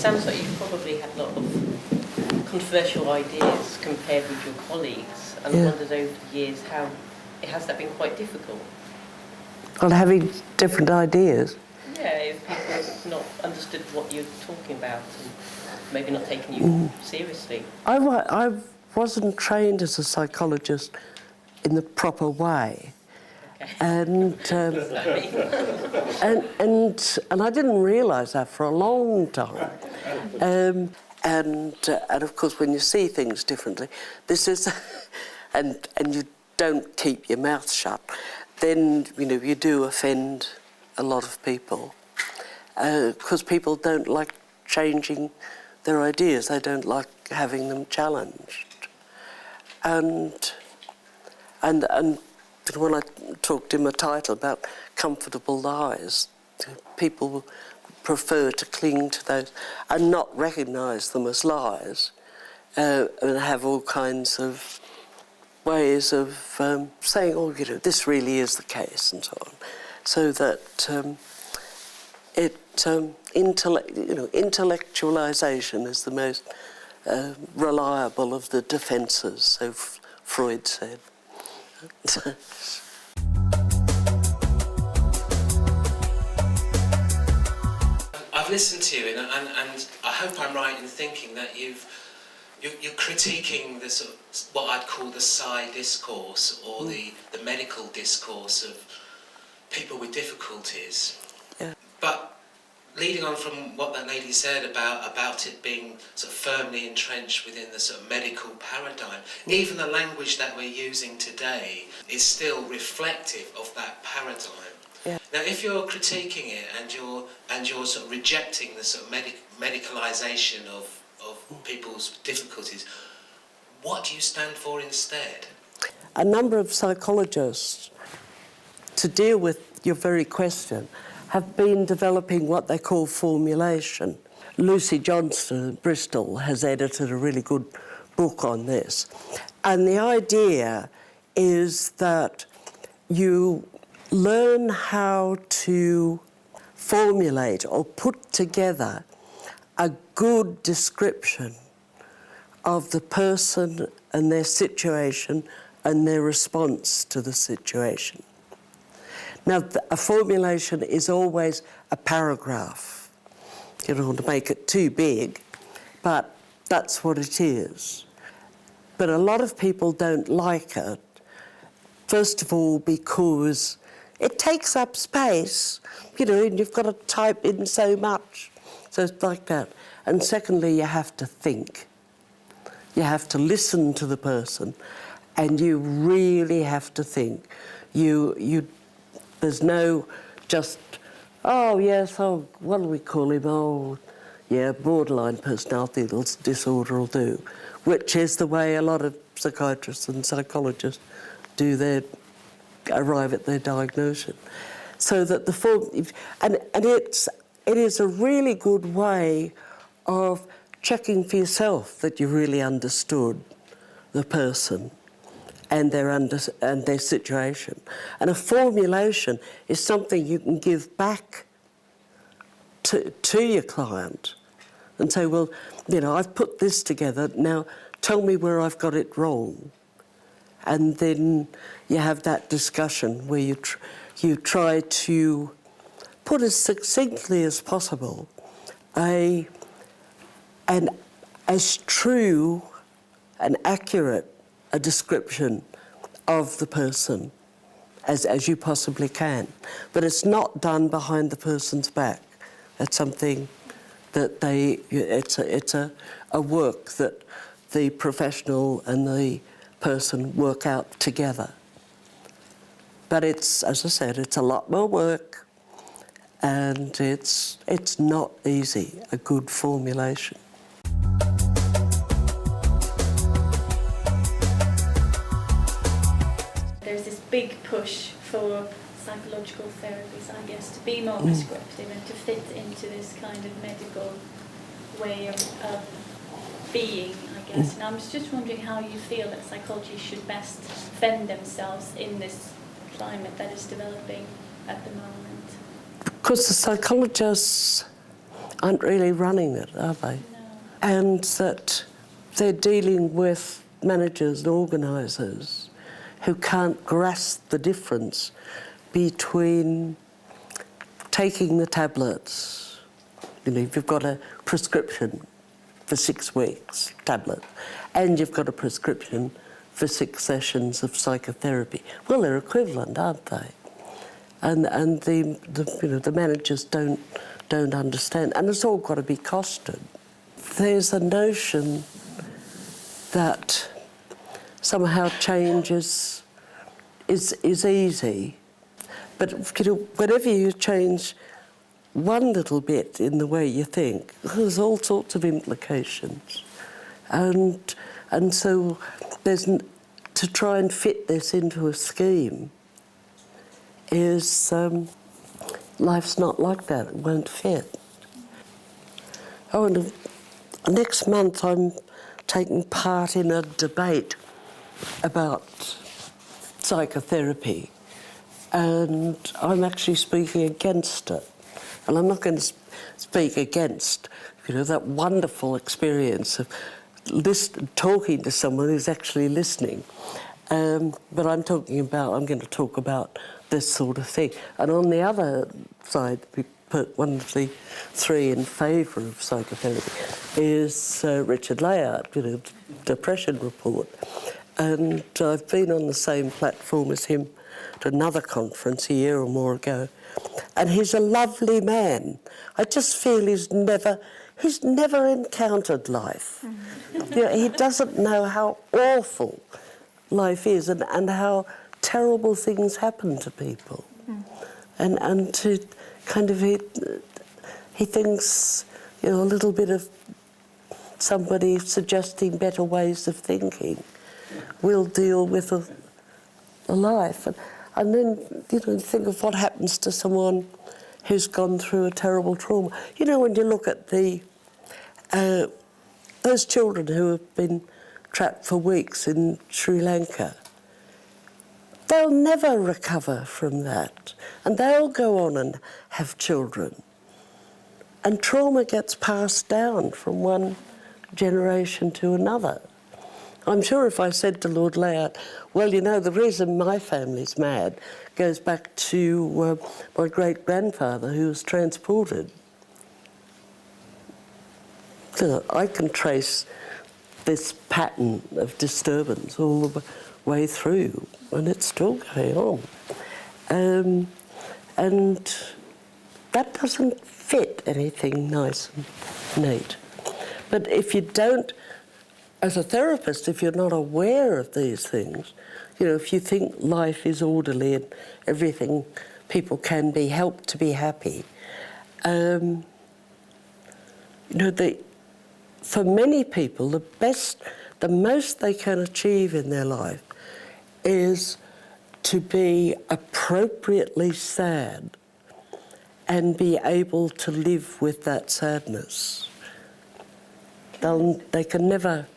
sounds like you've probably had a lot of controversial ideas compared with your colleagues, and I wondered over the years has that been quite difficult? Well, having different ideas. Yeah, if people have not understood what you're talking about and maybe not taken you seriously. I wasn't trained as a psychologist in the proper way. Okay. And I didn't realise that for a long time. And of course, when you see things differently, this is, and you don't keep your mouth shut, then you do offend a lot of people, because people don't like changing their ideas. They don't like having them challenged. And when I talked in my title about comfortable lies, people prefer to cling to those and not recognise them as lies, and have all kinds of ways of saying, oh, this really is the case, and so on, so that intellectualisation is the most reliable of the defences, so Freud said. I've listened to you, and I hope I'm right in thinking that you're critiquing the sort of, what I'd call the psi discourse, or the medical discourse of people with difficulties. Yeah. But leading on from what that lady said about it being sort of firmly entrenched within the sort of medical paradigm, even the language that we're using today is still reflective of that paradigm. Yeah. Now, if you're critiquing it and you're sort of rejecting the sort of medicalisation of people's difficulties, what do you stand for instead? A number of psychologists, to deal with your very question, have been developing what they call formulation. Lucy Johnston at Bristol has edited a really good book on this. And the idea is that you learn how to formulate or put together a good description of the person and their situation and their response to the situation. Now, a formulation is always a paragraph. You don't want to make it too big, but that's what it is. But a lot of people don't like it, first of all because it takes up space, and you've got to type in so much. So it's like that. And secondly, you have to think. You have to listen to the person, and you really have to think. There's no just, oh, yes, oh, what do we call him? Oh, yeah, borderline personality disorder will do, which is the way a lot of psychiatrists and psychologists arrive at their diagnosis. So that it is a really good way of checking for yourself that you really understood the person and their situation. And a formulation is something you can give back to your client and say, well, I've put this together, now tell me where I've got it wrong. And then you have that discussion where you try to put as succinctly as possible and as true and accurate a description of the person as you possibly can. But it's not done behind the person's back. That's something that it's a work that the professional and the person work out together. But it's, as I said, it's a lot more work, and it's not easy, a good formulation. There's this big push for psychological therapies, I guess, to be more prescriptive and to fit into this kind of medical way of being, I guess. And I'm just wondering how you feel that psychology should best defend themselves in this climate that is developing at the moment. Because the psychologists aren't really running it, are they? No. And that they're dealing with managers and organisers who can't grasp the difference between taking the tablets, you know, if you've got a prescription for 6 weeks, tablet, and you've got a prescription for 6 sessions of psychotherapy. Well, they're equivalent, aren't they? And the you know, the managers don't understand, and it's all got to be costed. There's a notion that somehow change is easy, but you know, whenever you change one little bit in the way you think, there's all sorts of implications, and so there's to try and fit this into a scheme is life's not like that. It won't fit. Oh, and next month I'm taking part in a debate about psychotherapy, and I'm actually speaking against it. And I'm not going to speak against, you know, that wonderful experience of talking to someone who's actually listening. But I'm going to talk about this sort of thing. And on the other side, we put one of the 3 in favour of psychotherapy is Richard Layard, you know, Depression Report. And I've been on the same platform as him at another conference a year or more ago. And he's a lovely man. I just feel he's never encountered life. You know, he doesn't know how awful life is and how terrible things happen to people. And to kind of, he thinks, you know, a little bit of somebody suggesting better ways of thinking will deal with a life. And then, you know, think of what happens to someone who's gone through a terrible trauma. You know, when you look at those children who have been trapped for weeks in Sri Lanka, they'll never recover from that. And they'll go on and have children. And trauma gets passed down from one generation to another. I'm sure if I said to Lord Layard, well, you know, the reason my family's mad goes back to my great-grandfather who was transported. So I can trace this pattern of disturbance all the way through, and it's still going on. And that doesn't fit anything nice and neat. But if you don't, as a therapist, if you're not aware of these things, you know, if you think life is orderly and everything, people can be helped to be happy, you know, for many people, the most they can achieve in their life is to be appropriately sad and be able to live with that sadness. They can never.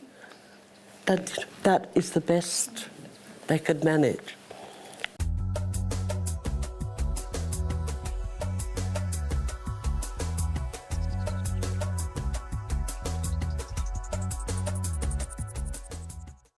That is the best they could manage.